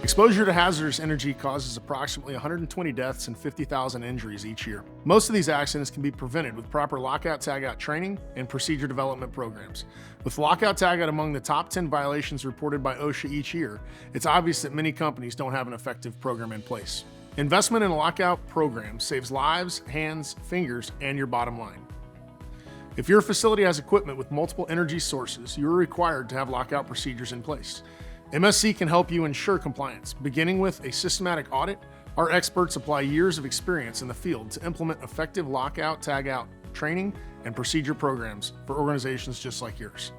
Exposure to hazardous energy causes approximately 120 deaths and 50,000 injuries each year. Most of these accidents can be prevented with proper lockout tagout training and procedure development programs. With lockout tagout among the top 10 violations reported by OSHA each year, it's obvious that many companies don't have an effective program in place. Investment in a lockout program saves lives, hands, fingers, and your bottom line. If your facility has equipment with multiple energy sources, you are required to have lockout procedures in place. MSC can help you ensure compliance. Beginning with a systematic audit, our experts apply years of experience in the field to implement effective lockout, tagout, training, and procedure programs for organizations just like yours.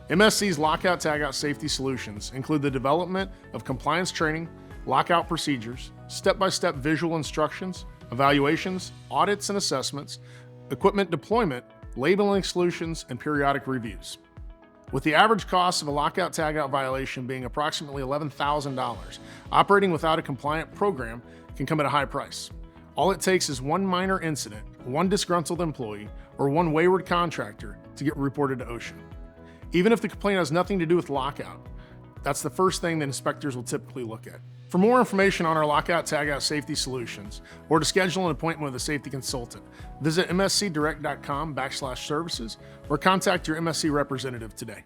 MSC's lockout, tagout safety solutions include the development of compliance training, lockout procedures, step-by-step visual instructions, evaluations, audits and assessments, equipment deployment, labeling solutions, and periodic reviews. With the average cost of a lockout tagout violation being approximately $11,000, operating without a compliant program can come at a high price. All it takes is one minor incident, one disgruntled employee, or one wayward contractor to get reported to OSHA. Even if the complaint has nothing to do with lockout, that's the first thing that inspectors will typically look at. For more information on our lockout tagout safety solutions, or to schedule an appointment with a safety consultant, visit mscdirect.com/services or contact your MSC representative today.